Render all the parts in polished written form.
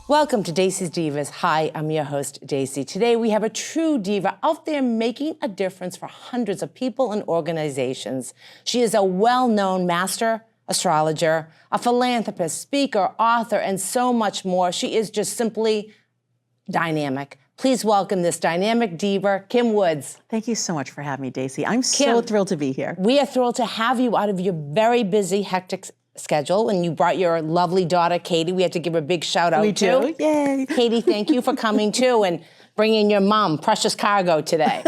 Welcome to Dacey's Divas. Hi, I'm your host, Dacey. Today we have a true diva out there making a difference for hundreds of people and organizations. She is a well-known master astrologer, a philanthropist, speaker, author, and so much more. She is just simply dynamic. Please welcome this dynamic diva, Kim Woods. Thank you so much for having me, Dacey. I'm so thrilled to be here. We are thrilled to have you out of your very busy, hectic schedule, and you brought your lovely daughter, Katie. We had to give her a big shout out too. We do, yay. Katie, thank you for coming too and bringing your mom, precious cargo today.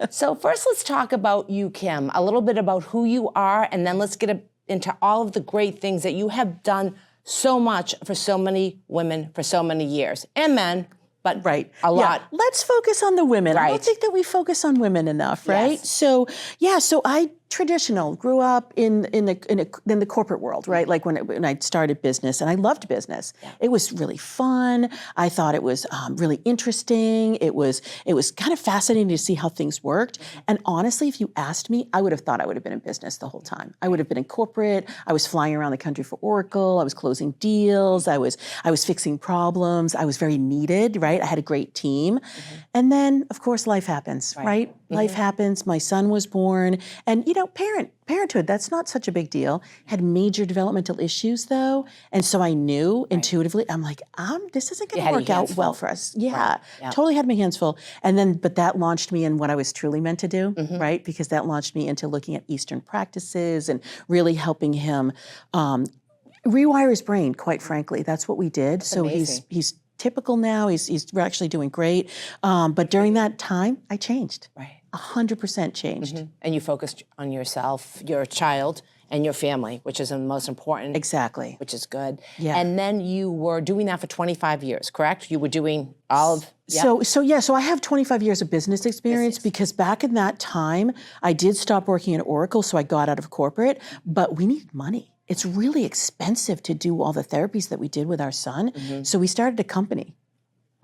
So first let's talk about you, Kim, a little bit about who you are, and then let's get into all of the great things that you have done so much for so many women for so many years, and men, but a lot. Let's focus on the women. Right. I don't think that we focus on women enough, right? Yes. So I grew up in the corporate world, right? Like when I started business, and I loved business. Yeah. It was really fun. I thought it was really interesting. It was kind of fascinating to see how things worked. And honestly, if you asked me, I would have thought I would have been in business the whole time. I would have been in corporate. I was flying around the country for Oracle. I was closing deals. I was fixing problems. I was very needed, right? I had a great team. Mm-hmm. And then, of course, life happens, right? Mm-hmm. Life happens. My son was born. And, parenthood, that's not such a big deal. Had major developmental issues, though. And so I knew intuitively, I'm like, this isn't going to work out well for us. Yeah, totally had my hands full. And then, but that launched me in what I was truly meant to do, right? Because that launched me into looking at Eastern practices and really helping him rewire his brain, quite frankly. That's what we did. That's so amazing. he's typical now. He's actually doing great. But during that time, I changed. Right. 100% changed. Mm-hmm. And you focused on yourself, your child, and your family, which is the most important. Exactly. Which is good. Yeah. And then you were doing that for 25 years, correct? You were doing all of... So I have 25 years of business experience because back in that time, I did stop working at Oracle, so I got out of corporate, but we needed money. It's really expensive to do all the therapies that we did with our son, so we started a company.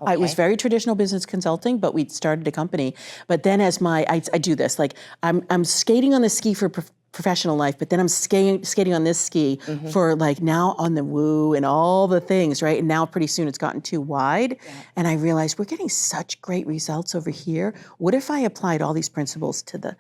Okay. It was very traditional business consulting, but we started a company. But then I do this, like I'm skating on the ski for professional life, but then I'm skating on this ski for like now on the woo and all the things, right? And now pretty soon it's gotten too wide. Yeah. And I realized we're getting such great results over here. What if I applied all these principles to the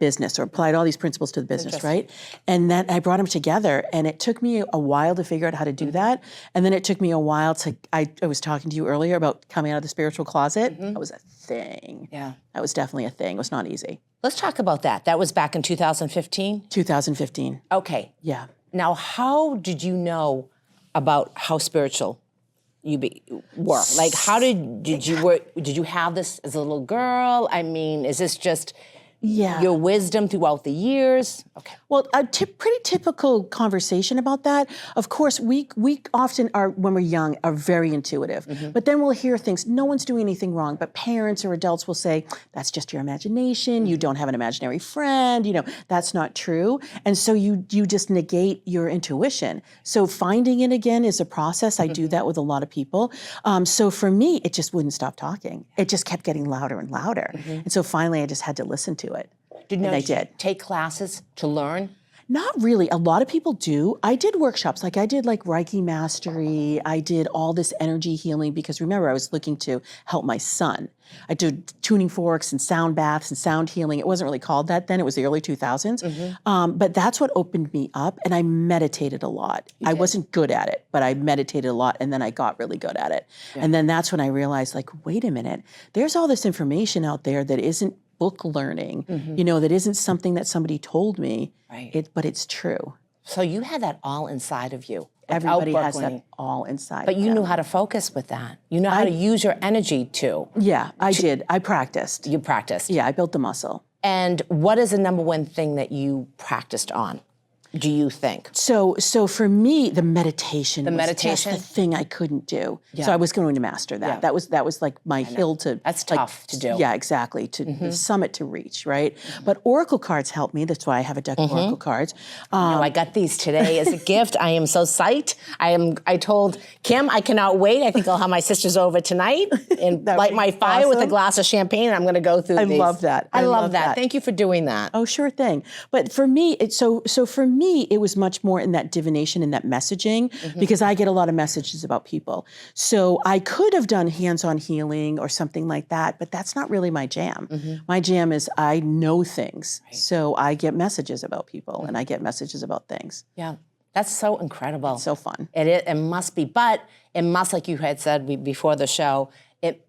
business, or applied all these principles to the business, right? And then I brought them together, and it took me a while to figure out how to do that. And then it took me a while I was talking to you earlier about coming out of the spiritual closet. That was a thing. Yeah. That was definitely a thing. It was not easy. Let's talk about that. That was back in 2015? 2015. Okay. Yeah. Now, how did you know about how spiritual you were? Like, how did you have this as a little girl? I mean, is this just your wisdom throughout the years? Okay. Well, a pretty typical conversation about that. Of course, we often are, when we're young, are very intuitive. But then we'll hear things, no one's doing anything wrong, but parents or adults will say, that's just your imagination, you don't have an imaginary friend, that's not true. And so you just negate your intuition. So finding it again is a process. I do that with a lot of people. So for me, it just wouldn't stop talking. It just kept getting louder and louder. And so finally, I just had to listen to it. Did you take classes to learn? Not really. A lot of people do. I did workshops. I did Reiki mastery. I did all this energy healing because remember, I was looking to help my son. I did tuning forks and sound baths and sound healing. It wasn't really called that then. It was the early 2000s. But that's what opened me up, and I meditated a lot. I wasn't good at it, but I meditated a lot, and then I got really good at it. Yeah. And then that's when I realized, wait a minute, there's all this information out there that isn't book learning, that isn't something that somebody told me, but it's true. So you had that all inside of you. Everybody has that all inside. But you knew how to focus with that. You know how to use your energy too. Yeah, I did. I practiced. You practiced. Yeah, I built the muscle. And what is the number one thing that you practiced on? Do you think? So for me, the meditation was just the thing I couldn't do. Yeah. So I was going to master that. Yeah. That was like my hill to... That's tough to do. Yeah, exactly. To the summit to reach, right? But Oracle cards help me. That's why I have a deck of Oracle cards. I got these today as a gift. I am so psyched. I told Kim I cannot wait. I think I'll have my sisters over tonight and light my fire with a glass of champagne, and I'm going to go through these. I love that. I love that. Thank you for doing that. Oh, sure thing. But for me, for me, me, it was much more in that divination and that messaging, because I get a lot of messages about people. So I could have done hands-on healing or something like that, but that's not really my jam. My jam is I know things. So I get messages about people and I get messages about things. Yeah. That's so incredible. It's so fun. It must be, but it must, like you had said before the show,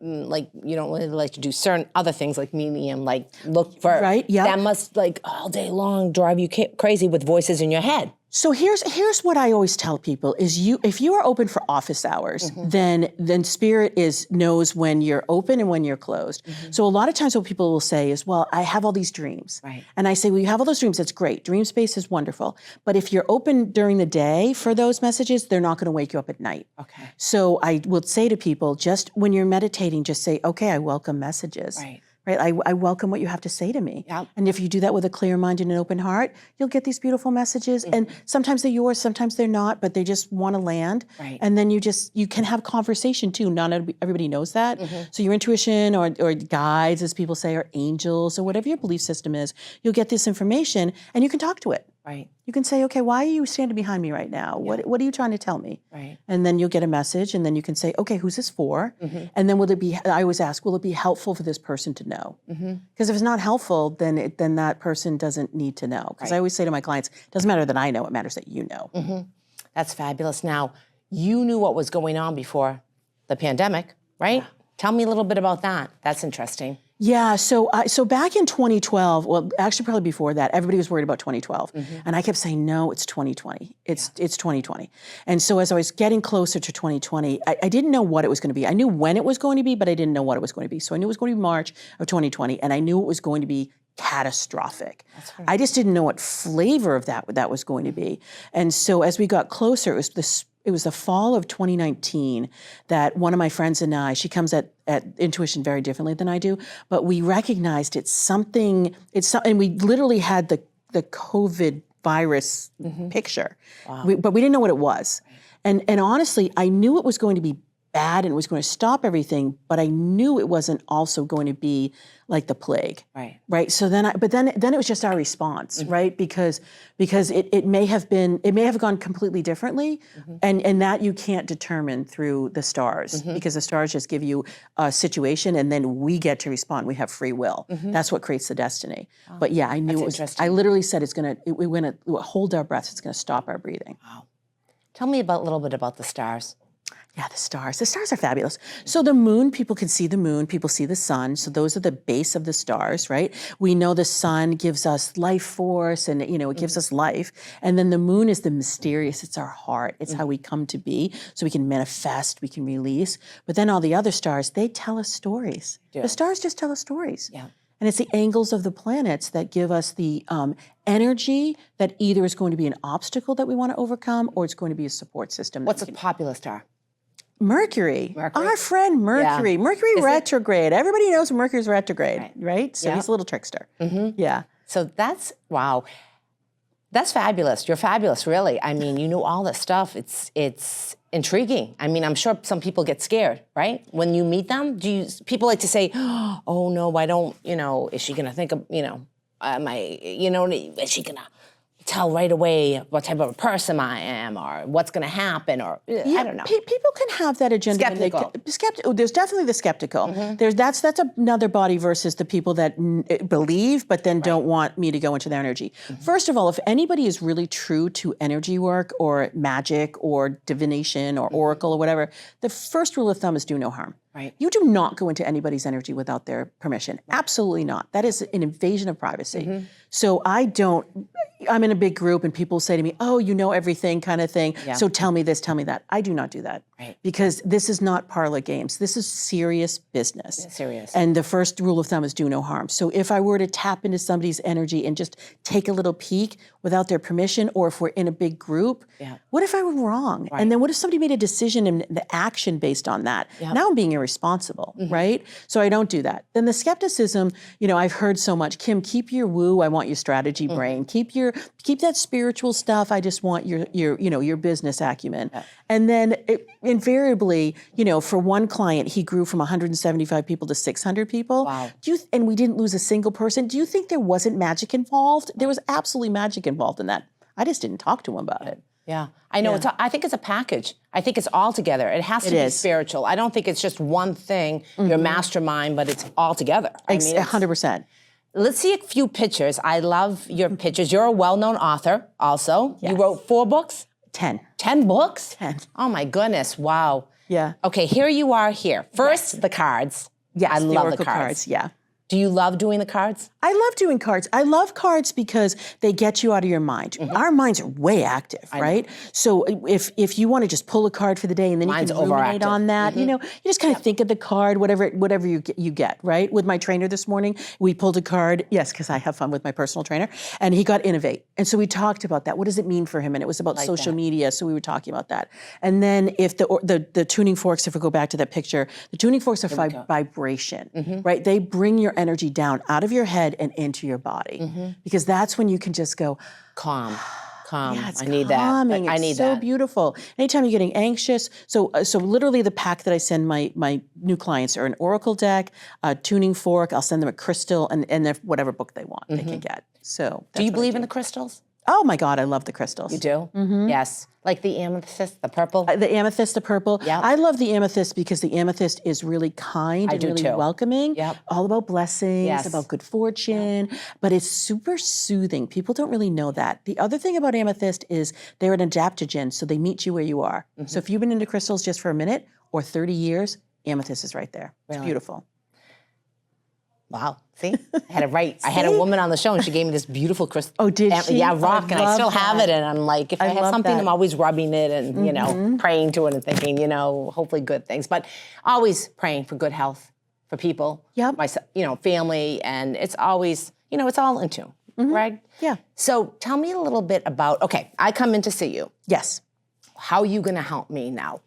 like you don't really like to do certain other things like medium, like look for, that must like all day long drive you crazy with voices in your head. So here's what I always tell people is if you are open for office hours, then spirit knows when you're open and when you're closed. So a lot of times what people will say is, well, I have all these dreams. And I say, well, you have all those dreams, that's great. Dream space is wonderful. But if you're open during the day for those messages, they're not gonna wake you up at night. So I will say to people, just when you're meditating, just say, okay, I welcome messages. Right? I welcome what you have to say to me. And if you do that with a clear mind and an open heart, you'll get these beautiful messages. And sometimes they're yours, sometimes they're not, but they just want to land. And then you can have conversation too. Not everybody knows that. So your intuition or guides, as people say, or angels, or whatever your belief system is, you'll get this information and you can talk to it. You can say, okay, why are you standing behind me right now? What are you trying to tell me? And then you'll get a message, and then you can say, okay, who's this for? And then I always ask, will it be helpful for this person to know? Because if it's not helpful, then that person doesn't need to know. Because I always say to my clients, it doesn't matter that I know, it matters that you know. That's fabulous. Now, you knew what was going on before the pandemic, right? Tell me a little bit about that. That's interesting. Yeah, so back in 2012, well, actually probably before that, everybody was worried about 2012. And I kept saying, no, it's 2020. It's 2020. And so as I was getting closer to 2020, I didn't know what it was going to be. I knew when it was going to be, but I didn't know what it was going to be. So I knew it was going to be March of 2020, and I knew it was going to be catastrophic. I just didn't know what flavor of that was going to be. And so as we got closer, it was the fall of 2019 that one of my friends and I, she comes at intuition very differently than I do, but we recognized and we literally had the COVID virus picture, but we didn't know what it was. And honestly, I knew it was going to be bad and it was going to stop everything, but I knew it wasn't also going to be like the plague. Right. So then it was just our response, right? Because it may have gone completely differently, and that you can't determine through the stars, because the stars just give you a situation and then we get to respond. We have free will. That's what creates the destiny. But yeah, I knew it was, I literally said we're gonna hold our breaths, it's gonna stop our breathing. Tell me a little bit about the stars. Yeah, the stars. The stars are fabulous. So the moon, people can see the moon, people see the sun. So those are the base of the stars, right? We know the sun gives us life force and, it gives us life. And then the moon is the mysterious. It's our heart. It's how we come to be. So we can manifest, we can release. But then all the other stars, they tell us stories. The stars just tell us stories. And it's the angles of the planets that give us the energy that either is going to be an obstacle that we want to overcome or it's going to be a support system. What's a popular star? Mercury. Our friend Mercury. Mercury retrograde. Everybody knows Mercury's retrograde, right? So he's a little trickster. Yeah. So wow. That's fabulous. You're fabulous, really. I mean, you know all this stuff. It's intriguing. I mean, I'm sure some people get scared, right? When you meet them, people like to say, oh no, I don't, is she gonna think of, is she gonna tell right away what type of a person I am or what's going to happen or I don't know. People can have that agenda. Skeptical. There's definitely the skeptical. That's another body versus the people that believe but then don't want me to go into their energy. First of all, if anybody is really true to energy work or magic or divination or oracle or whatever, the first rule of thumb is do no harm. You do not go into anybody's energy without their permission. Absolutely not. That is an invasion of privacy. So I'm in a big group and people say to me, oh, you know everything kind of thing. So tell me this, tell me that. I do not do that. Because this is not parlor games. This is serious business. Serious. And the first rule of thumb is do no harm. So if I were to tap into somebody's energy and just take a little peek without their permission, or if we're in a big group, what if I were wrong? And then what if somebody made a decision and the action based on that? Now I'm being irresponsible, right? So I don't do that. Then the skepticism, I've heard so much, Kim, keep your woo, I want your strategy brain. Keep that spiritual stuff, I just want your business acumen. And then invariably, for one client, he grew from 175 people to 600 people. Wow. And we didn't lose a single person. Do you think there wasn't magic involved? There was absolutely magic involved in that. I just didn't talk to him about it. Yeah, I know. Yeah. I think it's a package. I think it's all together. It has to be spiritual. I don't think it's just one thing, your mastermind, but it's all together. I mean, 100%. Let's see a few pictures. I love your pictures. You're a well-known author also. Yes. You wrote 4 books? 10. 10 books? 10. Oh my goodness, wow. Yeah. Okay, here you are here. First, the cards. Yes, I love Oracle the cards. Yeah. Do you love doing the cards? I love doing cards. I love cards because they get you out of your mind. Our minds are way active, right? So if you want to just pull a card for the day and then Mine's you can ruminate overactive. on that, you know, you just kind of think of the card, whatever you get, right? With my trainer this morning, we pulled a card, yes, because I have fun with my personal trainer, and he got Innovate. And so we talked about that. What does it mean for him? And it was about social media, so we were talking about that. And then if the tuning forks, if we go back to that picture, the tuning forks are vibration, right? They bring your energy down out of your head and into your body, because that's when you can just go calm. Yeah, it's I need calming. that. I need it's so that. beautiful. Anytime you're getting anxious, so literally the pack that I send my new clients are an oracle deck, a tuning fork. I'll send them a crystal, and whatever book they want, they can get. So Do you believe in the crystals? Oh my God, I love the crystals. You do? Yes. Like the amethyst, the purple? The amethyst, the purple. Yep. I love the amethyst because the amethyst is really kind and really welcoming. Yep. All about blessings, about good fortune, but it's super soothing. People don't really know that. The other thing about amethyst is they're an adaptogen, so they meet you where you are. So if you've been into crystals just for a minute or 30 years, amethyst is right there. It's beautiful. Wow. See? I had it right. I had a woman on the show and she gave me this beautiful crystal. Oh, did she? Yeah, rock. And I still have it. And I'm like, if I have something, that. I'm always rubbing it and, you know, praying to it and thinking, you know, hopefully good things. But always praying for good health for people. Yep. My, you know, family. And it's always, you know, it's all in tune. Right? Yeah. So tell me a little bit about, okay, I come in to see you. Yes. How are you going to help me now?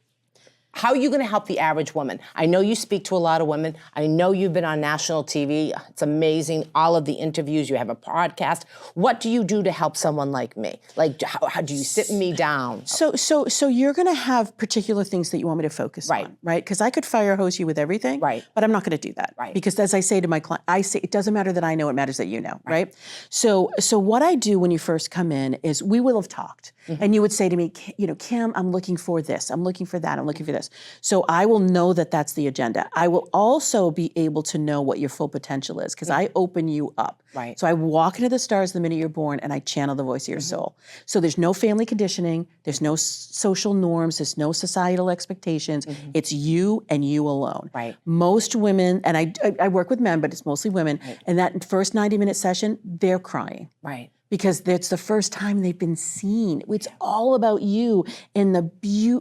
How are you going to help the average woman? I know you speak to a lot of women. I know you've been on national TV. It's amazing, all of the interviews. You have a podcast. What do you do to help someone like me? Like, how do you sit me down? So you're going to have particular things that you want me to focus on, right? Because I could fire hose you with everything, but I'm not going to do that, because as I say to my client, I say it doesn't matter that I know; it matters that you know, right? So what I do when you first come in is we will have talked, and you would say to me, you know, Kim, I'm looking for this, I'm looking for that, I'm looking for this. So I will know that that's the agenda. I will also be able to know what your full potential is because I open you up. Right. So I walk into the stars the minute you're born and I channel the voice of your soul. So there's no family conditioning, there's no social norms, there's no societal expectations. It's you and you alone. Right. Most women, and I work with men, but it's mostly women, and that first 90-minute session, they're crying. Right. Because it's the first time they've been seen. It's all about you in the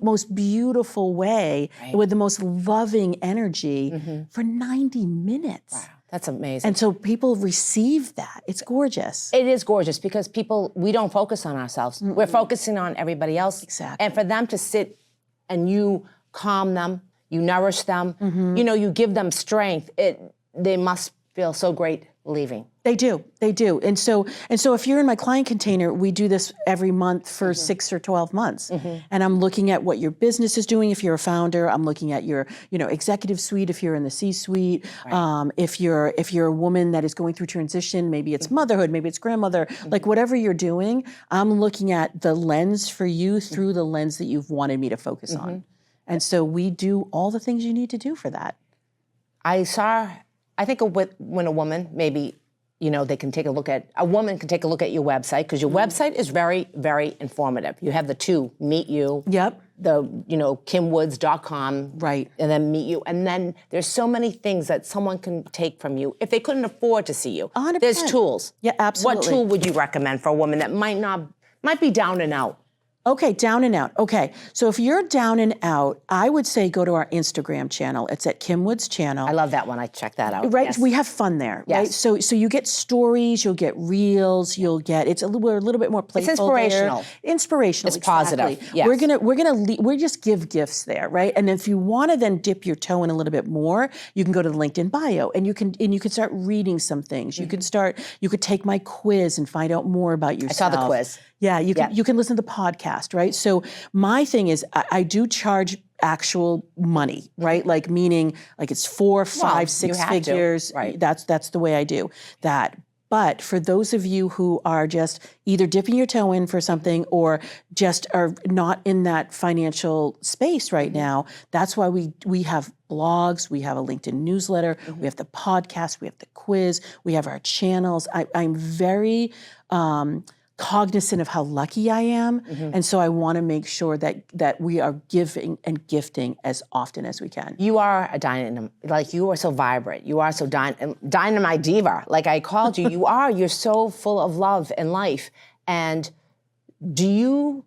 most beautiful way, with the most loving energy for 90 minutes. Wow, that's amazing. And so people receive that. It's gorgeous. It is gorgeous because we don't focus on ourselves. We're focusing on everybody else. Exactly. And for them to sit and you calm them, you nourish them, you know, you give them strength, they must feel so great leaving. They do. And so if you're in my client container, we do this every month for 6 or 12 months. And I'm looking at what your business is doing if you're a founder. I'm looking at your, you know, executive suite if you're in the C-suite. If you're a woman that is going through transition, maybe it's motherhood, maybe it's grandmother, like whatever you're doing, I'm looking at the lens for you through the lens that you've wanted me to focus on. And so we do all the things you need to do for that. I think when a woman, maybe, you know, a woman can take a look at your website, because your website is very, very informative. You have the two, Meet You. Yep. You know, kimwoods.com. Right. And then Meet You. And then there's so many things that someone can take from you if they couldn't afford to see you. 100%. There's tools. Yeah, absolutely. What tool would you recommend for a woman that might be down and out? Okay, down and out. Okay, so if you're down and out, I would say go to our Instagram channel. It's at Kim Woods Channel. I love that one. I check that out. Right, Yes. we have fun there. Yes. Right, so you get stories, you'll get reels, we're a little bit more playful. It's inspirational. There. Inspirational. It's positive. Exactly. Yes. We just give gifts there, right? And if you want to then dip your toe in a little bit more, you can go to the LinkedIn bio and you can start reading some things. You could take my quiz and find out more about yourself. I saw the quiz. Yeah, you can listen to the podcast, right? So my thing is I do charge actual money, right? Like meaning like it's 4, 5, 6 figures. Right. That's the way I do that. But for those of you who are just either dipping your toe in for something or just are not in that financial space right now, that's why we have blogs, we have a LinkedIn newsletter, we have the podcast, we have the quiz, we have our channels. I'm very cognizant of how lucky I am, and so I want to make sure that we are giving and gifting as often as we can. You are a dynamite, like you are so vibrant. You are so dynamite diva. Like I called you, you're so full of love and life. And do you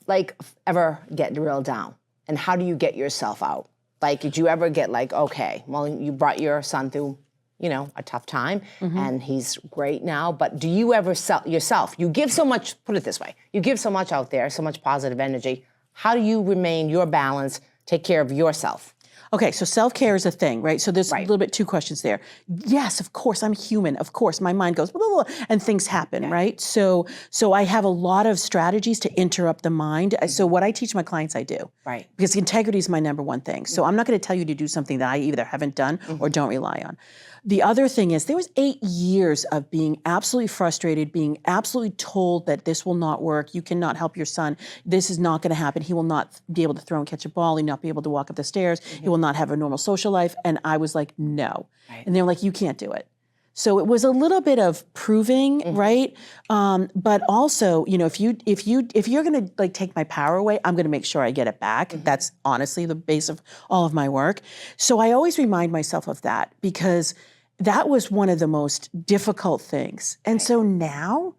like ever get real down? And how do you get yourself out? Like, did you ever get like, okay, well, you brought your son through, a tough time, and he's great now, but do you ever sell yourself? You give so much, put it this way, you give so much out there, so much positive energy. How do you remain your balance, take care of yourself? Okay, so self-care is a thing, right? So there's a little bit two questions there. Yes, of course, I'm human. Of course, my mind goes, blah, blah, blah, and things happen, right? So I have a lot of strategies to interrupt the mind. So what I teach my clients, I do. Right. Because integrity is my number one thing. So I'm not going to tell you to do something that I either haven't done or don't rely on. The other thing is there was 8 years of being absolutely frustrated, being absolutely told that this will not work, you cannot help your son, this is not going to happen, he will not be able to throw and catch a ball, he will not be able to walk up the stairs, he will not have a normal social life, and I was like, no. Right. And they were like, you can't do it. So it was a little bit of proving, right? But also, if you're going to like take my power away, I'm going to make sure I get it back. That's honestly the base of all of my work. So I always remind myself of that because that was one of the most difficult things. And so now,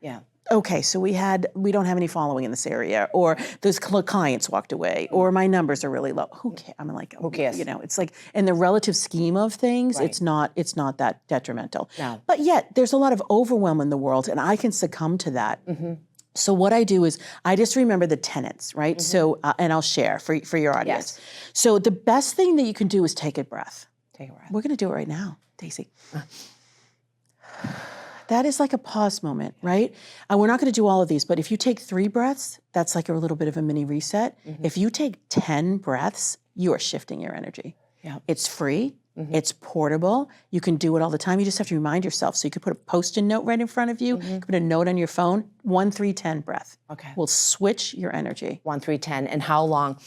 okay, so we don't have any following in this area, or those clients walked away, or my numbers are really low. Who cares? I'm like, who cares? It's like in the relative scheme of things, it's not that detrimental. No. But yet there's a lot of overwhelm in the world, and I can succumb to that. So what I do is I just remember the tenets, right? So, and I'll share for your audience. Yes. So the best thing that you can do is take a breath. Take a breath. We're going to do it right now, Dacey. That is like a pause moment, right? And we're not going to do all of these, but if you take 3 breaths, that's like a little bit of a mini reset. If you take 10 breaths, you are shifting your energy. Yeah. It's free. It's portable. You can do it all the time. You just have to remind yourself. So you could put a Post-it note right in front of you. You could put a note on your phone. 1, 3, 10 breath. Okay. Will switch your energy. 1, 3, 10. And how long?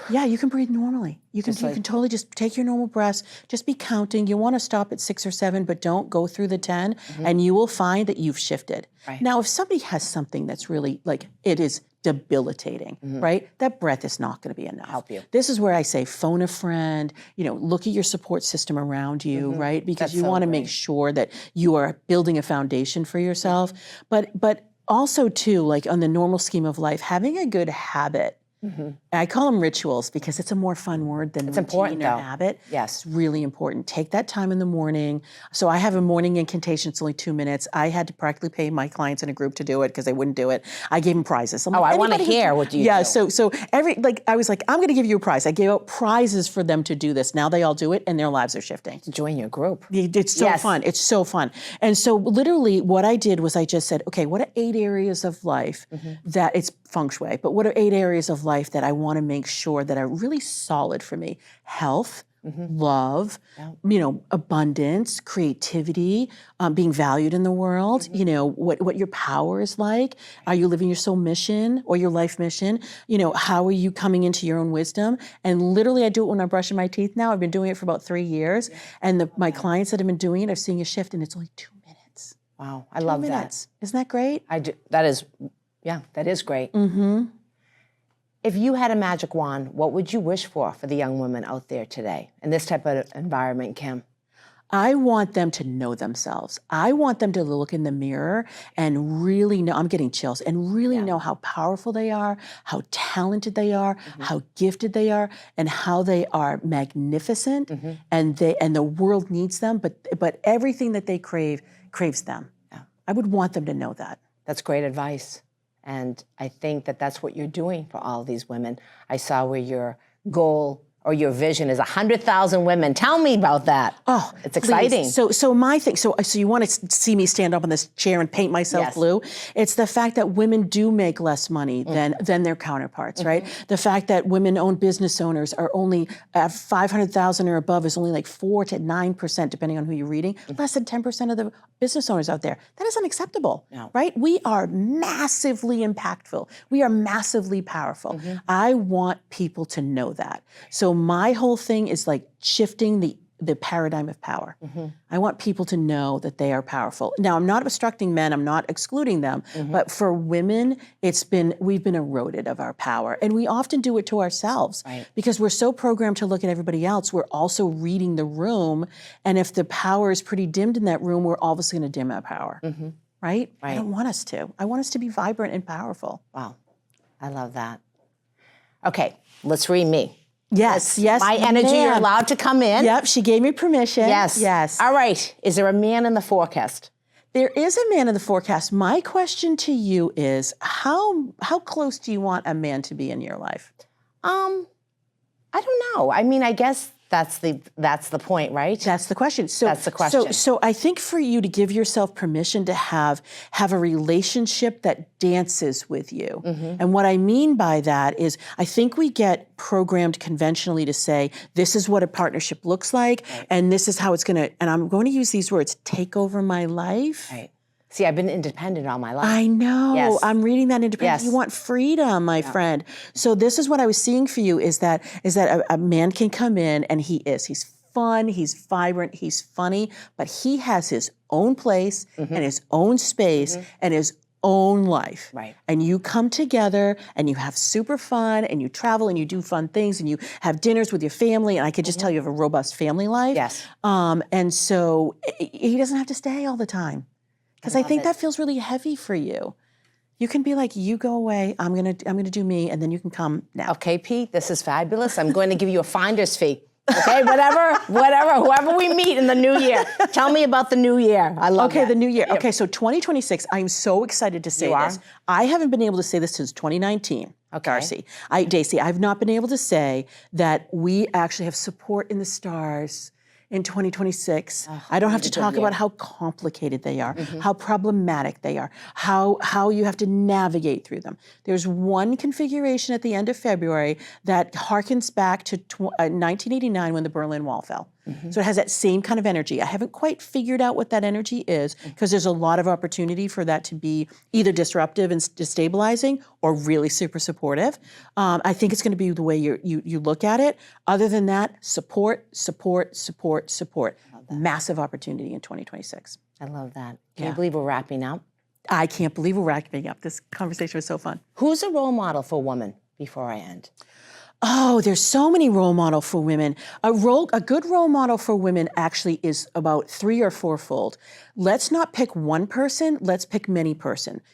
Yeah, you can breathe normally. You can totally just take your normal breaths. Just be counting. You want to stop at 6 or 7, but don't go through the 10, and you will find that you've shifted. Right. Now, if somebody has something that's really like it is debilitating, right? That breath is not going to be enough. Help you. This is where I say phone a friend. Look at your support system around you, right? Because you want to make sure that you are building a foundation for yourself. But also too, like on the normal scheme of life, having a good habit. I call them rituals because it's a more fun word than routine or habit. Yes. It's really important. Take that time in the morning. So I have a morning incantation. It's only 2 minutes. I had to practically pay my clients in a group to do it because they wouldn't do it. I gave them prizes. I want to hear what you do. Yeah, so I was like, I'm going to give you a prize. I gave out prizes for them to do this. Now they all do it and their lives are shifting. Join your group. It's so fun. It's so fun. And so literally what I did was I just said, okay, what are 8 areas of life that it's feng shui, but what are 8 areas of life that I want to make sure that are really solid for me? Health, love, abundance, creativity, being valued in the world, what your power is like. Are you living your soul mission or your life mission? How are you coming into your own wisdom? And literally I do it when I'm brushing my teeth now. I've been doing it for about 3 years. And my clients that have been doing it are seeing a shift, and it's only 2 minutes. Wow, I love that. Isn't that great? I do. That is great. If you had a magic wand, what would you wish for the young women out there today in this type of environment, Kim? I want them to know themselves. I want them to look in the mirror and really know, I'm getting chills, and really know how powerful they are, how talented they are, how gifted they are, and how they are magnificent, and the world needs them, but everything that they craves them. Yeah. I would want them to know that. That's great advice. And I think that that's what you're doing for all of these women. I saw where your goal or your vision is 100,000 women. Tell me about that. Oh, it's exciting. Please. So my thing, so you want to see me stand up on this chair and paint myself blue? It's the fact that women do make less money than their counterparts, right? The fact that women-owned business owners are only at 500,000 or above is only like 4 to 9%, depending on who you're reading. Less than 10% of the business owners out there. That is unacceptable, right? We are massively impactful. We are massively powerful. I want people to know that. So my whole thing is like shifting the paradigm of power. I want people to know that they are powerful. Now, I'm not obstructing men, I'm not excluding them, but for women, we've been eroded of our power. And we often do it to ourselves because we're so programmed to look at everybody else, we're also reading the room. And if the power is pretty dimmed in that room, we're obviously gonna dim our power, right? I don't want us to. I want us to be vibrant and powerful. Wow, I love that. Okay, let's read me. Yes. My energy, you're allowed to come in. Yep, she gave me permission. Yes. All right, is there a man in the forecast? There is a man in the forecast. My question to you is, how close do you want a man to be in your life? I don't know. I mean, I guess that's the point, right? That's the question. That's the question. So I think for you to give yourself permission to have a relationship that dances with you. And what I mean by that is I think we get programmed conventionally to say, this is what a partnership looks like, and this is how it's gonna, and I'm going to use these words, take over my life. Right. See, I've been independent all my life. I know. Yes. I'm reading that independence. Yes. You want freedom, my friend. So this is what I was seeing for you is that a man can come in and he's fun, he's vibrant, he's funny, but he has his own place and his own space and his own life. Right. And you come together and you have super fun and you travel and you do fun things and you have dinners with your family, and I could just tell you have a robust family life. Yes. And so he doesn't have to stay all the time. Because I think that feels really heavy for you. You can be like, you go away, I'm gonna do me, and then you can come now. Okay, Pete, this is fabulous. I'm going to give you a finder's fee. Okay, whatever, whoever we meet in the new year. Tell me about the new year. I love Okay, that. the new year. Okay, so 2026, I'm so excited to say this. I haven't been able to say this since 2019, Darcy. Dacey, I've not been able to say that we actually have support in the stars in 2026. I don't have to talk about how complicated they are, how problematic they are, how you have to navigate through them. There's one configuration at the end of February that harkens back to 1989 when the Berlin Wall fell. So it has that same kind of energy. I haven't quite figured out what that energy is because there's a lot of opportunity for that to be either disruptive and destabilizing or really super supportive. I think it's going to be the way you look at it. Other than that, support. Massive opportunity in 2026. I love that. Can you believe we're wrapping up? I can't believe we're wrapping up. This conversation was so fun. Who's a role model for women before I end? Oh, there's so many role models for women. A good role model for women actually is about 3 or 4-fold. Let's not pick one person, let's pick many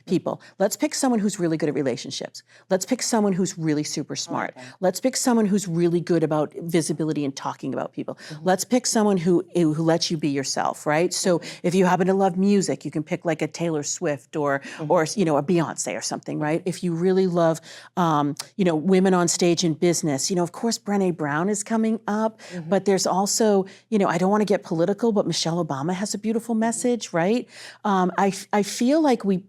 people. Let's pick someone who's really good at relationships. Let's pick someone who's really super smart. Let's pick someone who's really good about visibility and talking about people. Let's pick someone who lets you be yourself, right? So if you happen to love music, you can pick like a Taylor Swift or a Beyonce or something, right? If you really love women on stage in business, of course Brené Brown is coming up, but there's also, I don't want to get political, but Michelle Obama has a beautiful message, right? I feel like we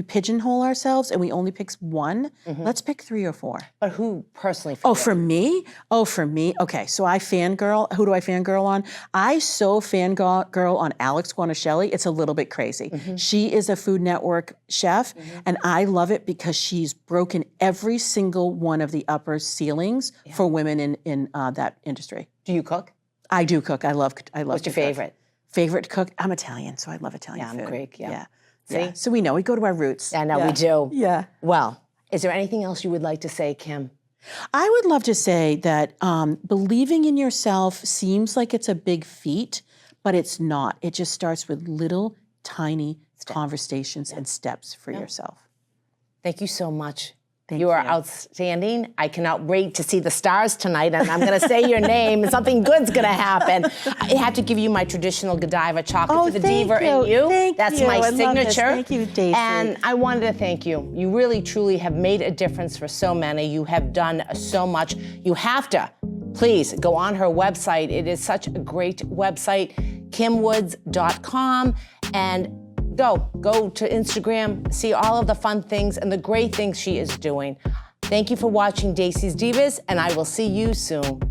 pigeonhole ourselves and we only pick one. Let's pick 3 or 4. But who personally? For me? Okay, so I fangirl. Who do I fangirl on? I so fangirl on Alex Guanaschelli. It's a little bit crazy. She is a Food Network chef, and I love it because she's broken every single one of the upper ceilings for women in that industry. Do you cook? I do cook. I love. What's your favorite? Favorite cook? I'm Italian, so I love Italian food. I'm Greek. Yeah. See? So we know. We go to our roots. Yeah, we do. Yeah. Well, is there anything else you would like to say, Kim? I would love to say that believing in yourself seems like it's a big feat, but it's not. It just starts with little, tiny conversations and steps for yourself. Thank you so much. You are outstanding. I cannot wait to see the stars tonight, and I'm going to say your name, and something good's going to happen. I have to give you my traditional Godiva chocolate for the diva in you. That's my signature. Thank you, Dacey. And I wanted to thank you. You really, truly have made a difference for so many. You have done so much. You have to please go on her website. It is such a great website, kimwoods.com, and go to Instagram, see all of the fun things and the great things she is doing. Thank you for watching Dacey's Divas, and I will see you soon.